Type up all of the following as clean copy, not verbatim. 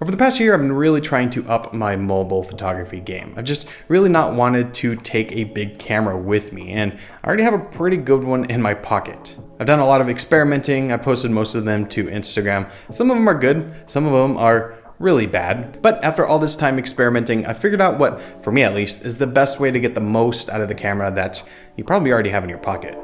Over the past year, I've been really trying to up my mobile photography game. I've just really not wanted to take a big camera with me, and I already have a pretty good one in my pocket. I've done a lot of experimenting. I posted most of them to Instagram. Some of them are good, some of them are really bad. But after all this time experimenting, I figured out what, for me at least, is the best way to get the most out of the camera that you probably already have in your pocket.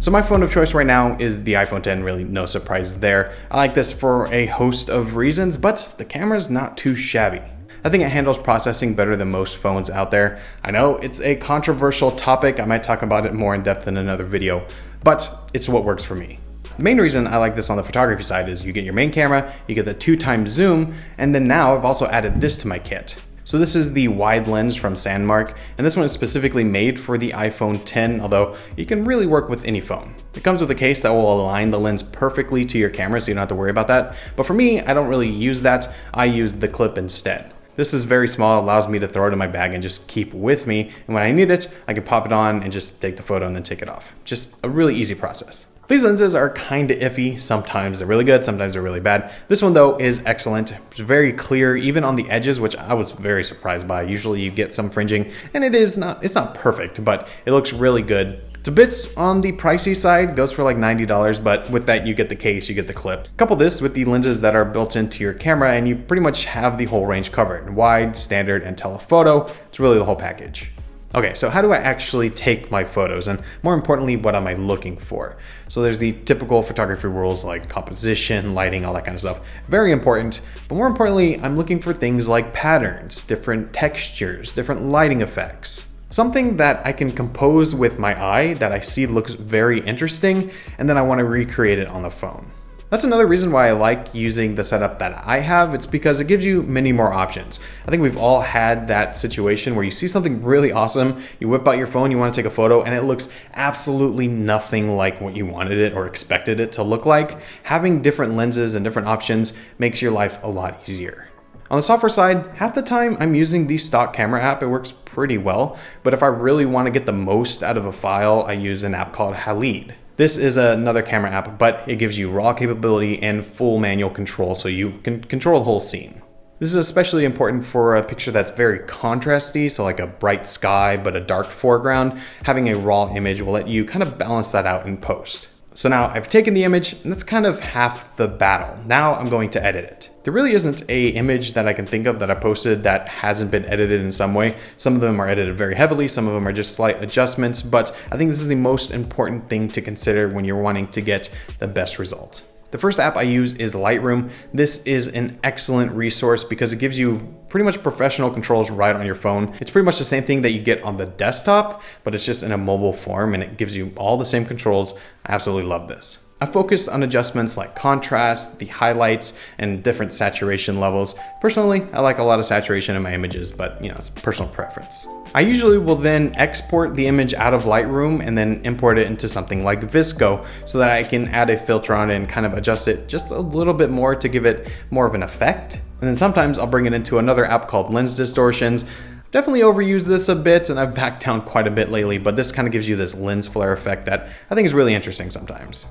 So my phone of choice right now is the iPhone X, really no surprise there. I like this for a host of reasons, but the camera's not too shabby. I think it handles processing better than most phones out there. I know it's a controversial topic, I might talk about it more in depth in another video, but it's what works for me. The main reason I like this on the photography side is you get your main camera, you get the 2x zoom, and then now I've also added this to my kit. So this is the wide lens from Sandmarc, and this one is specifically made for the iPhone X, although you can really work with any phone. It comes with a case that will align the lens perfectly to your camera, so you don't have to worry about that. But for me, I don't really use that. I use the clip instead. This is very small, allows me to throw it in my bag and just keep with me. And when I need it, I can pop it on and just take the photo and then take it off. Just a really easy process. These lenses are kinda iffy. Sometimes they're really good, sometimes they're really bad. This one though is excellent. It's very clear, even on the edges, which I was very surprised by. Usually you get some fringing, and it's not perfect, but it looks really good. It's a bit on the pricey side, goes for like $90, but with that you get the case, you get the clip. Couple this with the lenses that are built into your camera and you pretty much have the whole range covered. Wide, standard, and telephoto. It's really the whole package. Okay, so how do I actually take my photos, and more importantly, what am I looking for? So there's the typical photography rules like composition, lighting, all that kind of stuff. Very important, but more importantly, I'm looking for things like patterns, different textures, different lighting effects. Something that I can compose with my eye that I see looks very interesting, and then I want to recreate it on the phone. That's another reason why I like using the setup that I have. It's because it gives you many more options. I think we've all had that situation where you see something really awesome, you whip out your phone, you want to take a photo, and it looks absolutely nothing like what you wanted it or expected it to look like. Having different lenses and different options makes your life a lot easier. On the software side, half the time I'm using the stock camera app. It works pretty well, but if I really want to get the most out of a file, I use an app called Halid. This is another camera app, but it gives you raw capability and full manual control, so you can control the whole scene. This is especially important for a picture that's very contrasty, so like a bright sky but a dark foreground. Having a raw image will let you kind of balance that out in post. So now I've taken the image, and that's kind of half the battle. Now I'm going to edit it. There really isn't an image that I can think of that I posted that hasn't been edited in some way. Some of them are edited very heavily, some of them are just slight adjustments, but I think this is the most important thing to consider when you're wanting to get the best result. The first app I use is Lightroom. This is an excellent resource because it gives you pretty much professional controls right on your phone. It's pretty much the same thing that you get on the desktop, but it's just in a mobile form and it gives you all the same controls. I absolutely love this. I focus on adjustments like contrast, the highlights, and different saturation levels. Personally, I like a lot of saturation in my images, but it's personal preference. I usually will then export the image out of Lightroom and then import it into something like VSCO so that I can add a filter on it and kind of adjust it just a little bit more to give it more of an effect. And then sometimes I'll bring it into another app called Lens Distortions. Definitely overused this a bit and I've backed down quite a bit lately, but this kind of gives you this lens flare effect that I think is really interesting sometimes.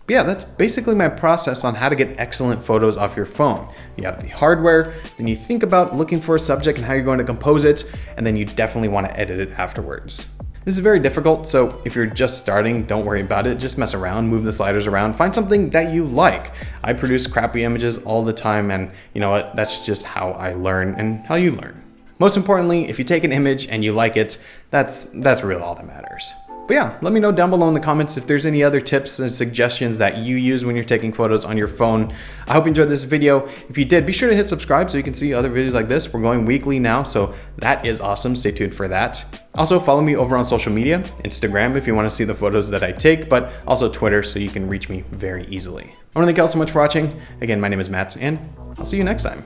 But yeah, that's basically my process on how to get excellent photos off your phone. You have the hardware, then you think about looking for a subject and how you're going to compose it, and then you definitely want to edit it afterwards. This is very difficult, so if you're just starting, don't worry about it. Just mess around, move the sliders around, find something that you like. I produce crappy images all the time, and you know what? That's just how I learn and how you learn. Most importantly, if you take an image and you like it, that's really all that matters. But yeah, let me know down below in the comments if there's any other tips and suggestions that you use when you're taking photos on your phone. I hope you enjoyed this video. If you did, be sure to hit subscribe so you can see other videos like this. We're going weekly now, so that is awesome. Stay tuned for that. Also, follow me over on social media, Instagram if you want to see the photos that I take, but also Twitter so you can reach me very easily. I want to thank you all so much for watching. Again, my name is Matt, and I'll see you next time.